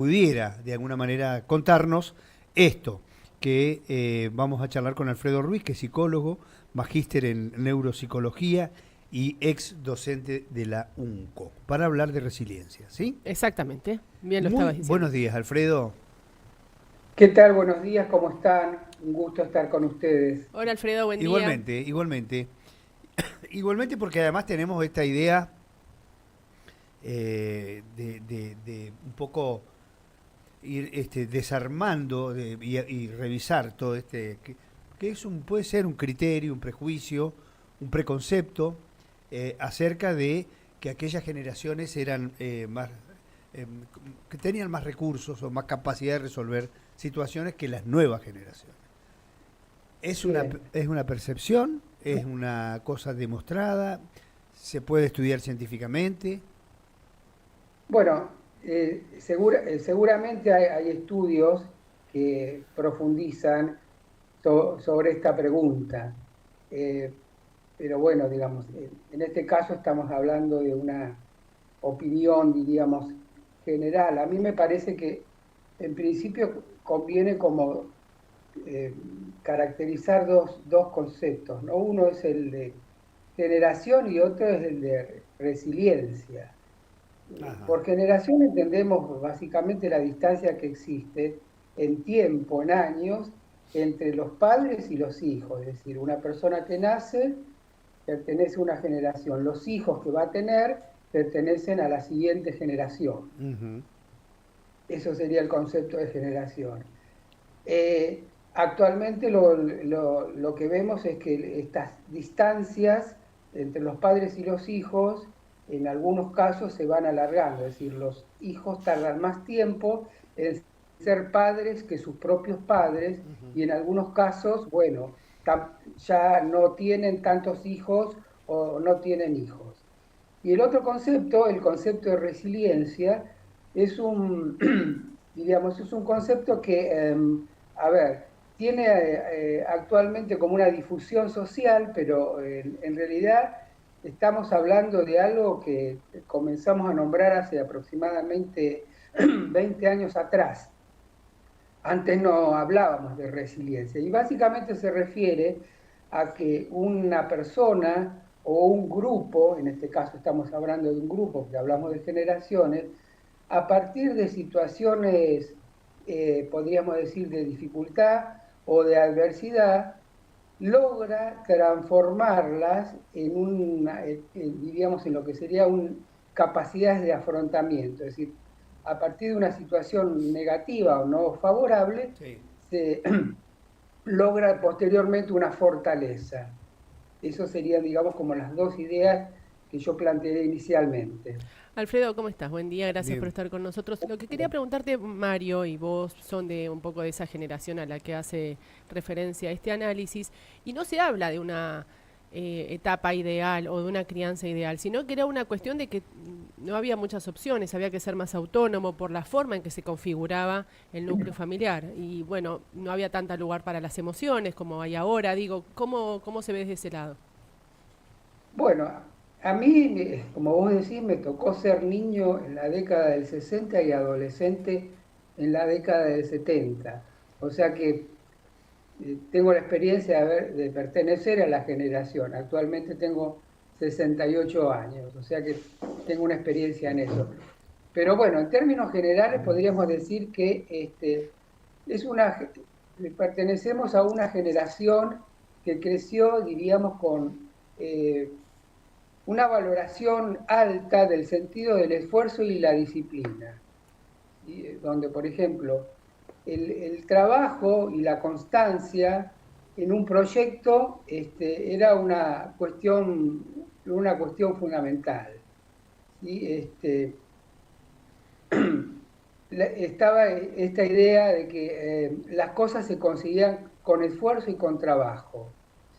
pudiera de alguna manera contarnos esto, que vamos a charlar con Alfredo Ruiz, que es psicólogo, magíster en neuropsicología y ex docente de la UNCO, para hablar de resiliencia, ¿sí? Exactamente, bien lo Muy estabas diciendo. buenos días, Alfredo. ¿Qué tal? Buenos días, ¿cómo están? Un gusto estar con ustedes. Hola Alfredo, buen día. Igualmente, igualmente. Igualmente porque además tenemos esta idea de un poco ir desarmando y revisar todo que es puede ser un criterio, un prejuicio, un preconcepto acerca de que aquellas generaciones eran más eh, que tenían más recursos o más capacidad de resolver situaciones que las nuevas generaciones. Bien. Es una percepción, es una cosa demostrada, se puede estudiar científicamente. Bueno, seguramente hay estudios que profundizan sobre esta pregunta. Eh, pero bueno, digamos, en este caso estamos hablando de una opinión, diríamos, general. A mí me parece que en principio conviene como eh, caracterizar dos conceptos, ¿no? Uno es el de generación y otro es el de resiliencia. Ajá. Por generación entendemos básicamente la distancia que existe en tiempo, en años, entre los padres y los hijos. Es decir, una persona que nace pertenece a una generación, los hijos que va a tener pertenecen a la siguiente generación. Ujú. Eso sería el concepto de generación. Actualmente lo que vemos es que estas distancias entre los padres y los hijos en algunos casos se van alargando, es decir, los hijos tardan más tiempo en ser padres que sus propios padres y en algunos casos, bueno, ya no tienen tantos hijos o no tienen hijos. Y el otro concepto, el concepto de resiliencia, es un, diríamos, es un concepto que, a ver, tiene actualmente como una difusión social, pero en realidad estamos hablando de algo que comenzamos a nombrar hace aproximadamente 20 años atrás. Antes no hablábamos de resiliencia y básicamente se refiere a que una persona o un grupo, en este caso estamos hablando de un grupo, porque hablamos de generaciones, a partir de situaciones, podríamos decir, de dificultad o de adversidad, logra transformarlas en diríamos, en lo que sería capacidades de afrontamiento, es decir, a partir de una situación negativa o no favorable, Sí. se logra posteriormente una fortaleza. Eso serían, digamos, como las dos ideas que yo planteé inicialmente. Alfredo, ¿cómo estás? Buen día, gracias por Bien. estar con nosotros. Lo que quería preguntarte, Mario, y vos son de un poco de esa generación a la que hace referencia a este análisis, y no se habla de una etapa ideal o de una crianza ideal, sino que era una cuestión de que no había muchas opciones, había que ser más autónomo por la forma en que se configuraba el núcleo familiar. Y bueno, no había tanta lugar para las emociones como hay ahora. Digo, ¿cómo se ve desde ese lado? Bueno, a mí, como vos decís, me tocó ser niño en la década del 60 y adolescente en la década del 70. O sea que tengo la experiencia de pertenecer a la generación. Actualmente tengo 68 años, o sea que tengo una experiencia en eso. Pero bueno, en términos generales podríamos decir que es pertenecemos a una generación que creció, diríamos, con una valoración alta del sentido del esfuerzo y la disciplina, ¿sí? Donde, por ejemplo, el trabajo y la constancia en un proyecto era una cuestión fundamental. ¿Sí? Estaba esta idea de que las cosas se conseguían con esfuerzo y con trabajo,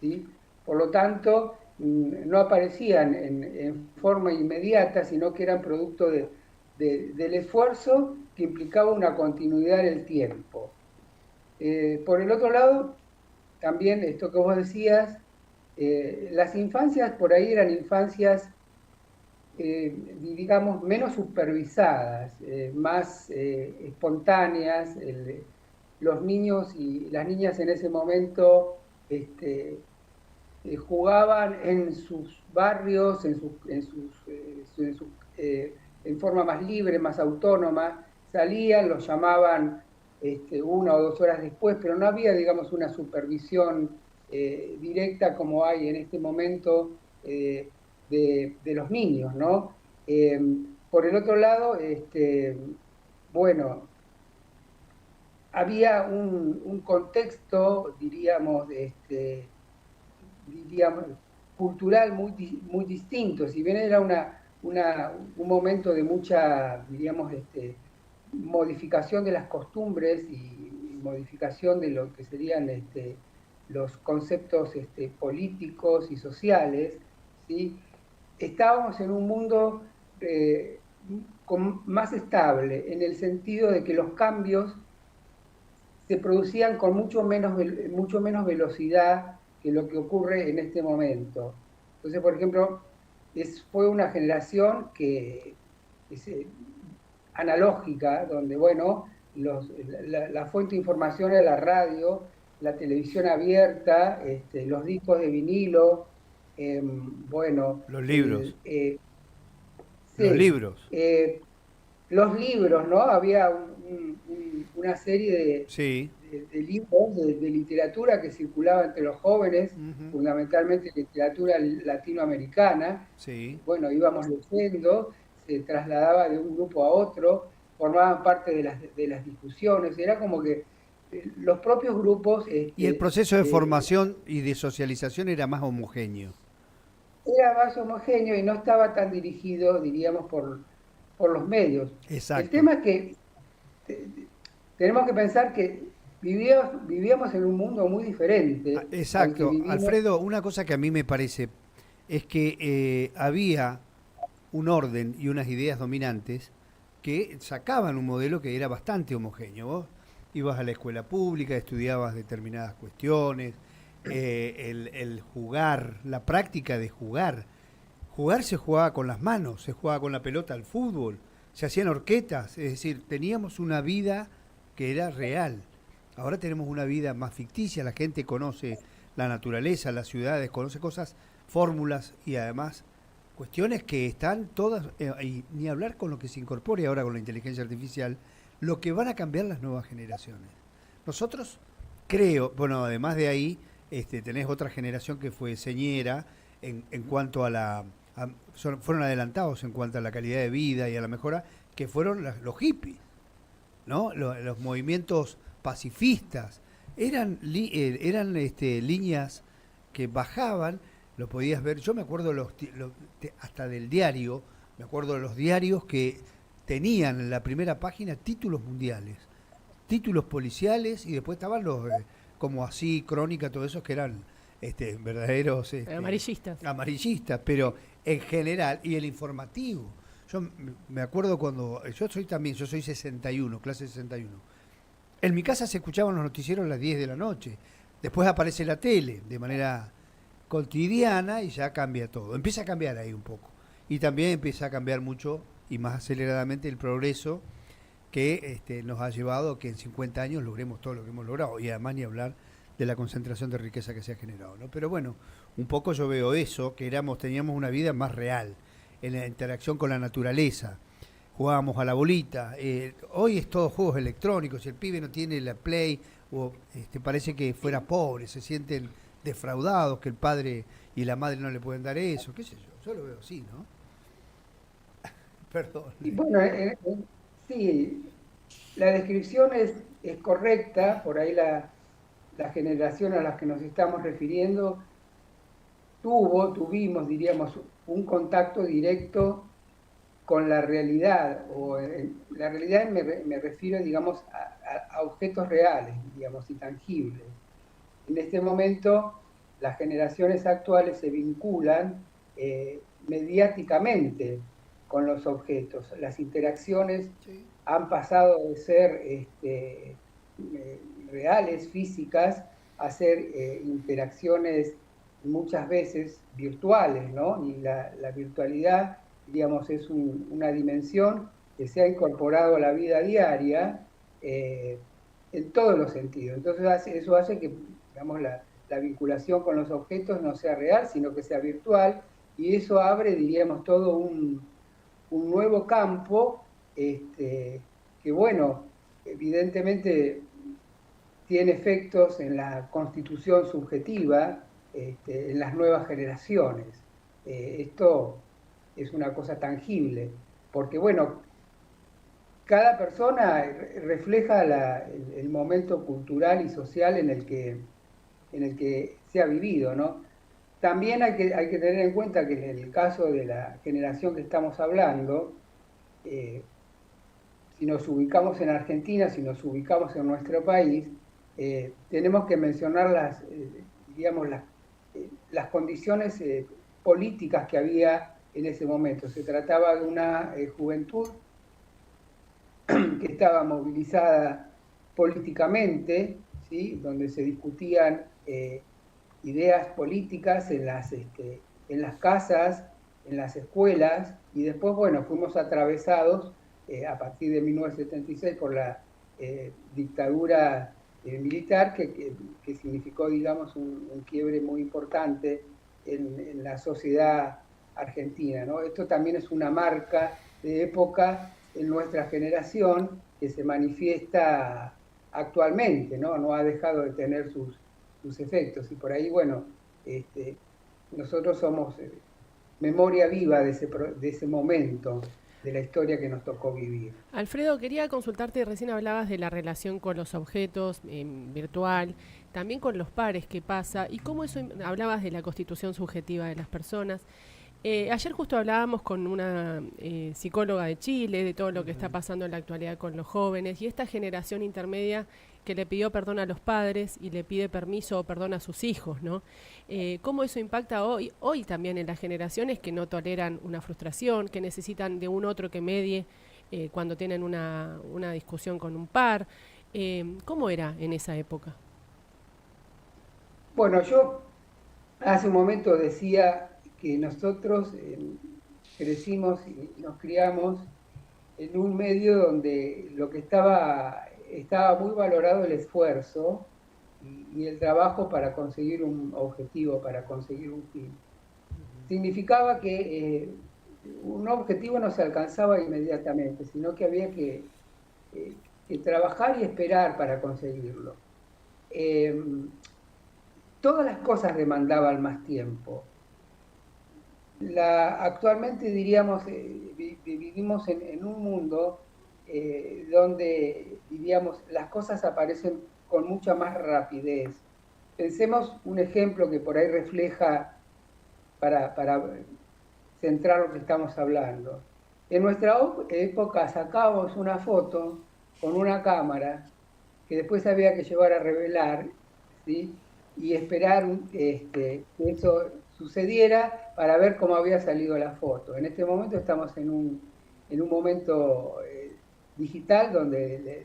¿sí? Por lo tanto, no aparecían en forma inmediata, sino que eran producto del esfuerzo que implicaba una continuidad en el tiempo. Por el otro lado, también esto que vos decías, las infancias por ahí eran infancias digamos, menos supervisadas, más espontáneas. Los niños y las niñas en ese momento jugaban en sus barrios, en forma más libre, más autónoma, salían, los llamaban 1 o 2 horas después, pero no había, digamos, una supervisión directa como hay en este momento de los niños, ¿no? Por el otro lado, bueno, había un contexto, diríamos, cultural muy distinto. Si bien era un momento de mucha, diríamos, modificación de las costumbres y modificación de lo que serían los conceptos políticos y sociales, ¿sí? Estábamos en un mundo más estable, en el sentido de que los cambios se producían con mucho menos velocidad que lo que ocurre en este momento. Entonces, por ejemplo, fue una generación que es analógica, donde, bueno, la fuente de información era la radio, la televisión abierta, los discos de vinilo, bueno... Los libros. Sí, los libros. Los libros, ¿no? Había una serie sí. de libros, de literatura que circulaba entre los jóvenes, fundamentalmente literatura latinoamericana. Sí. Bueno, íbamos leyendo, se trasladaba de un grupo a otro, formaban parte de las discusiones, era como que los propios grupos... y el proceso de formación y de socialización era más homogéneo. Era más homogéneo y no estaba tan dirigido, diríamos, por los medios. Exacto. El tema es que tenemos que pensar que vivíamos en un mundo muy diferente. Exacto. Alfredo, una cosa que a mí me parece es que había un orden y unas ideas dominantes que sacaban un modelo que era bastante homogéneo. Vos ibas a la escuela pública, estudiabas determinadas cuestiones, el jugar, la práctica de jugar. Jugar se jugaba con las manos, se jugaba con la pelota al fútbol, se hacían horquetas, es decir, teníamos una vida que era real. Ahora tenemos una vida más ficticia, la gente conoce la naturaleza, las ciudades, conoce cosas, fórmulas y además cuestiones que están todas, y ni hablar con lo que se incorpore ahora con la inteligencia artificial, lo que van a cambiar las nuevas generaciones. Nosotros, creo, bueno, además de ahí, tenés otra generación que fue señera en cuanto a la... fueron adelantados en cuanto a la calidad de vida y a la mejora, que fueron los hippies, ¿no? Los movimientos pacifistas. Eran líneas que bajaban, lo podías ver. Yo me acuerdo hasta del diario, me acuerdo de los diarios que tenían en la primera página títulos mundiales, títulos policiales, y después estaban los, como así, Crónica, todo eso que eran verdaderos amarillistas, pero en general, y el informativo. Yo me acuerdo cuando, yo soy 61, clase 61. En mi casa se escuchaban los noticieros a las 10 de la noche. Después aparece la tele de manera cotidiana y ya cambia todo. Empieza a cambiar ahí un poco. Y también empieza a cambiar mucho y más aceleradamente el progreso que nos ha llevado a que en 50 años logremos todo lo que hemos logrado. Y además ni hablar de la concentración de riqueza que se ha generado, ¿no? Pero bueno, un poco yo veo eso, que teníamos una vida más real, en la interacción con la naturaleza. Jugábamos a la bolita. Hoy es todo juegos electrónicos. Si el pibe no tiene la Play, o parece que fuera pobre, se sienten defraudados, que el padre y la madre no le pueden dar eso, qué sé yo lo veo así, ¿no? Perdón. Y bueno, sí, la descripción es correcta, por ahí la generación a la que nos estamos refiriendo tuvimos, diríamos, un contacto directo con la realidad, la realidad me refiero, digamos, a objetos reales, digamos, y tangibles. En este momento, las generaciones actuales se vinculan mediáticamente con los objetos. Las interacciones han pasado de ser reales, físicas, a ser interacciones muchas veces virtuales, ¿no? Y la virtualidad digamos, es una dimensión que se ha incorporado a la vida diaria en todos los sentidos. Entonces eso hace que, digamos, la vinculación con los objetos no sea real, sino que sea virtual, y eso abre, diríamos, todo un nuevo campo que, bueno, evidentemente tiene efectos en la constitución subjetiva en las nuevas generaciones. Esto es una cosa tangible, porque, bueno, cada persona refleja el momento cultural y social en el que se ha vivido, ¿no? También hay que tener en cuenta que en el caso de la generación que estamos hablando, si nos ubicamos en Argentina, si nos ubicamos en nuestro país, tenemos que mencionar digamos, las condiciones políticas que había en ese momento. Se trataba de una juventud que estaba movilizada políticamente, ¿sí? Donde se discutían ideas políticas en las casas, en las escuelas, y después, bueno, fuimos atravesados a partir de 1976 por la dictadura militar que significó, digamos, un quiebre muy importante en la sociedad argentina, ¿no? Esto también es una marca de época en nuestra generación que se manifiesta actualmente, ¿no? No ha dejado de tener sus efectos, y por ahí, bueno, nosotros somos memoria viva de ese momento de la historia que nos tocó vivir. Alfredo, quería consultarte, recién hablabas de la relación con los objetos virtual, también con los pares, qué pasa, y cómo eso, hablabas de la constitución subjetiva de las personas. Ayer justo hablábamos con una psicóloga de Chile, de todo lo que está pasando en la actualidad con los jóvenes, y esta generación intermedia que le pidió perdón a los padres y le pide permiso o perdón a sus hijos, ¿no? ¿Cómo eso impacta hoy también en las generaciones que no toleran una frustración, que necesitan de un otro que medie cuando tienen una discusión con un par? ¿Cómo era en esa época? Bueno, yo hace un momento decía que nosotros crecimos y nos criamos en un medio donde lo que estaba muy valorado el esfuerzo y el trabajo para conseguir un objetivo, para conseguir un fin. Significaba que un objetivo no se alcanzaba inmediatamente, sino que había que trabajar y esperar para conseguirlo. Todas las cosas demandaban más tiempo. Actualmente diríamos, vivimos en un mundo donde, diríamos, las cosas aparecen con mucha más rapidez. Pensemos un ejemplo que por ahí refleja, para centrar lo que estamos hablando. En nuestra época sacábamos una foto con una cámara que después había que llevar a revelar, ¿sí? Y esperar que eso sucediera para ver cómo había salido la foto. En este momento estamos en un momento digital donde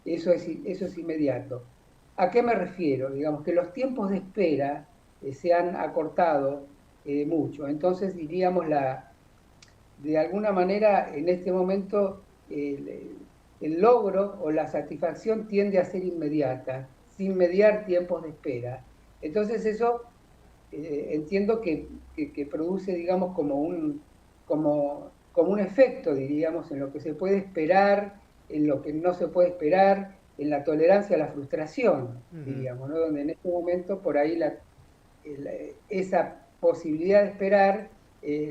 eso es inmediato. ¿A qué me refiero? Digamos que los tiempos de espera se han acortado mucho. Entonces, diríamos, de alguna manera, en este momento, el logro o la satisfacción tiende a ser inmediata, sin mediar tiempos de espera. Entonces eso entiendo que produce, digamos, como un efecto, diríamos, en lo que se puede esperar, en lo que no se puede esperar, en la tolerancia a la frustración, diríamos, ¿no? Donde en este momento por ahí esa posibilidad de esperar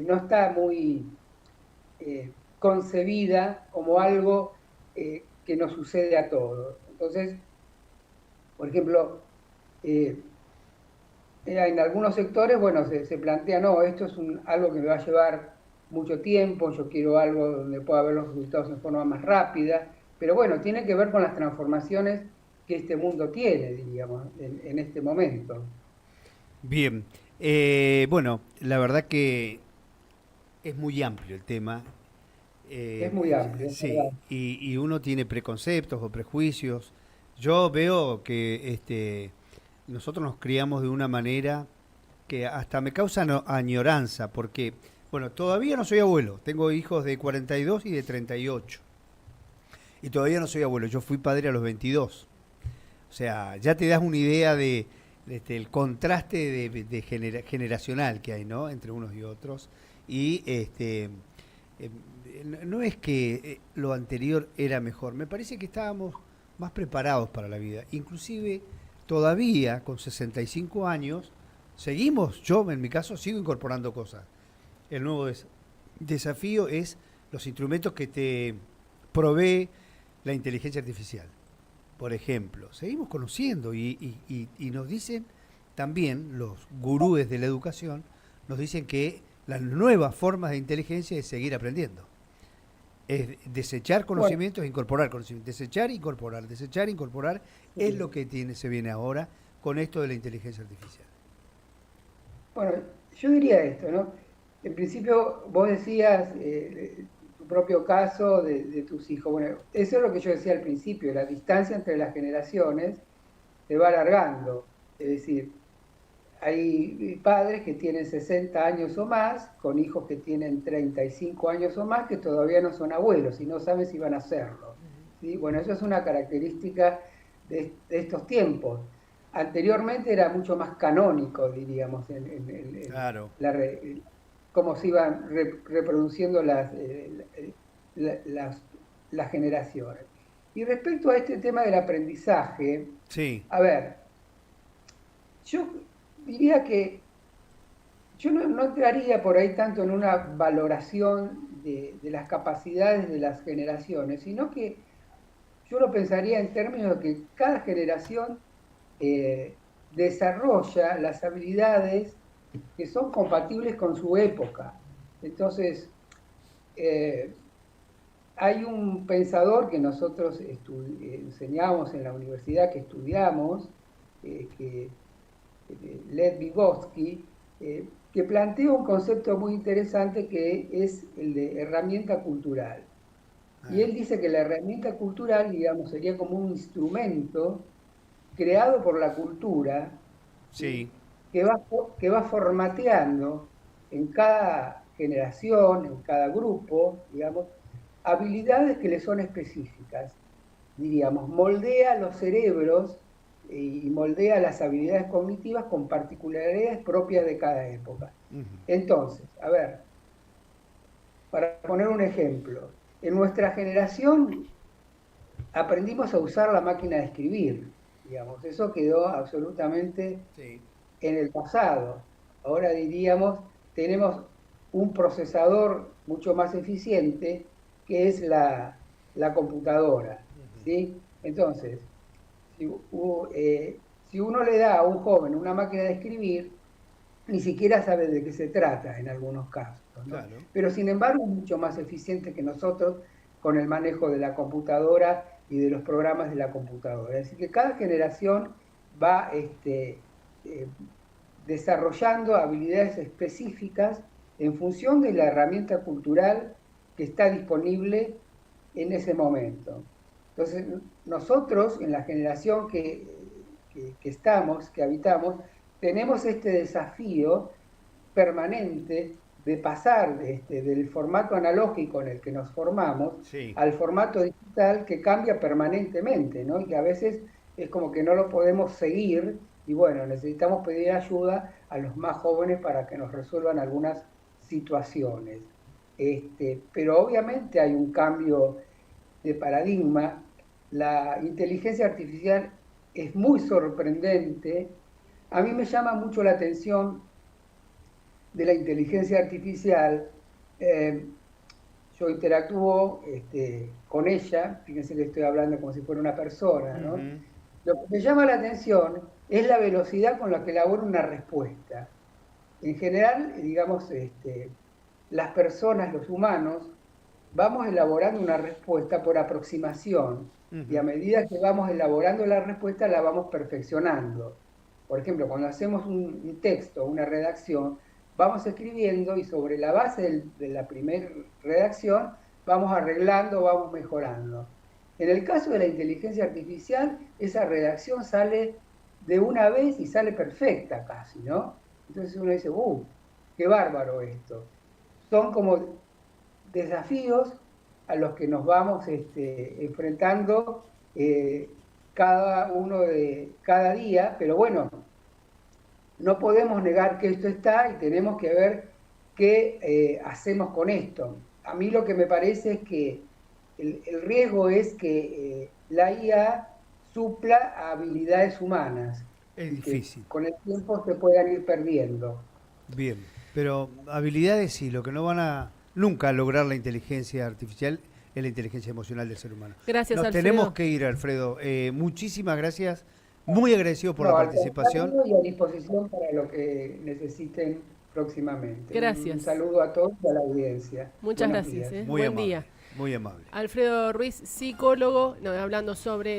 no está muy concebida como algo que nos sucede a todos. Entonces, por ejemplo, en algunos sectores, bueno, se plantea, no, esto es algo que me va a llevar mucho tiempo, yo quiero algo donde pueda ver los resultados en forma más rápida, pero bueno, tiene que ver con las transformaciones que este mundo tiene, diríamos, en este momento. Bien, bueno, la verdad que es muy amplio el tema. Es muy amplio, es Sí, verdad. y uno tiene preconceptos o prejuicios. Yo veo que nosotros nos criamos de una manera que hasta me causa añoranza, porque, Bueno, todavía no soy abuelo. Tengo hijos de 42 y de 38. Y todavía no soy abuelo. Yo fui padre a los 22. O sea, ya te das una idea de el contraste generacional que hay, ¿no? Entre unos y otros. Y no es que lo anterior era mejor. Me parece que estábamos más preparados para la vida. Inclusive, todavía, con 65 años, seguimos, yo en mi caso, sigo incorporando cosas. El nuevo desafío es los instrumentos que te provee la inteligencia artificial. Por ejemplo, seguimos conociendo y nos dicen también, los gurúes de la educación, nos dicen que las nuevas formas de inteligencia es seguir aprendiendo. Es desechar conocimientos e incorporar conocimientos. Desechar, incorporar, desechar, incorporar, es lo que se viene ahora con esto de la inteligencia artificial. Bueno, yo diría esto, ¿no? En principio, vos decías tu propio caso de tus hijos. Bueno, eso es lo que yo decía al principio, la distancia entre las generaciones se va alargando. Es decir, hay padres que tienen 60 años o más, con hijos que tienen 35 años o más, que todavía no son abuelos y no saben si van a serlo. ¿Sí? Bueno, eso es una característica de estos tiempos. Anteriormente era mucho más canónico, diríamos, Claro. cómo se iban reproduciendo las generaciones. Y respecto a este tema del aprendizaje, sí. A ver, yo diría que yo no entraría por ahí tanto en una valoración de las capacidades de las generaciones, sino que yo lo pensaría en términos de que cada generación desarrolla las habilidades que son compatibles con su época. Entonces, hay un pensador que nosotros enseñamos en la universidad, que estudiamos, Lev Vygotsky, que plantea un concepto muy interesante que es el de herramienta cultural. Y él dice que la herramienta cultural, digamos, sería como un instrumento creado por la cultura, sí, que va formateando en cada generación, en cada grupo, digamos, habilidades que le son específicas. Diríamos, moldea los cerebros y moldea las habilidades cognitivas con particularidades propias de cada época. Entonces, a ver, para poner un ejemplo, en nuestra generación aprendimos a usar la máquina de escribir, digamos, eso quedó absolutamente en el pasado. Ahora diríamos, tenemos un procesador mucho más eficiente que es la computadora, ¿sí? Entonces, si uno le da a un joven una máquina de escribir, ni siquiera sabe de qué se trata en algunos casos, ¿no? Claro. Pero sin embargo es mucho más eficiente que nosotros con el manejo de la computadora y de los programas de la computadora. Es decir, que cada generación va desarrollando habilidades específicas en función de la herramienta cultural que está disponible en ese momento. Entonces, nosotros, en la generación que estamos, que habitamos, tenemos este desafío permanente de pasar del formato analógico en el que nos formamos al formato digital que cambia permanentemente, ¿no? Y que a veces es como que no lo podemos seguir y bueno, necesitamos pedir ayuda a los más jóvenes para que nos resuelvan algunas situaciones. Pero obviamente hay un cambio de paradigma. La inteligencia artificial es muy sorprendente. A mí me llama mucho la atención de la inteligencia artificial. Yo interactúo con ella, fíjense que estoy hablando como si fuera una persona, ¿no? Lo que me llama la atención es la velocidad con la que elabora una respuesta. En general, digamos, las personas, los humanos, vamos elaborando una respuesta por aproximación y a medida que vamos elaborando la respuesta la vamos perfeccionando. Por ejemplo, cuando hacemos un texto, una redacción, vamos escribiendo y sobre la base de la primera redacción vamos arreglando, vamos mejorando. En el caso de la inteligencia artificial, esa redacción sale de una vez y sale perfecta casi, ¿no? Entonces uno dice, qué bárbaro esto. son como desafíos a los que nos vamos enfrentando cada día, pero bueno, no podemos negar que esto está y tenemos que ver qué hacemos con esto. A mí lo que me parece es que el riesgo es que la IA supla habilidades humanas. Es Y que difícil. con el tiempo se puedan ir perdiendo. Bien, pero habilidades sí, lo que no van a nunca lograr la inteligencia artificial es la inteligencia emocional del ser humano. Gracias, Nos Alfredo. tenemos que ir, Alfredo. Muchísimas gracias. Muy agradecido por la No, al participación. contrario, y a disposición para lo que necesiten próximamente. Un Gracias. saludo a todos y a la audiencia. Muchas Buenos gracias. días. Muy Buen amable. día. Muy amable. Alfredo Ruiz, psicólogo, hablando sobre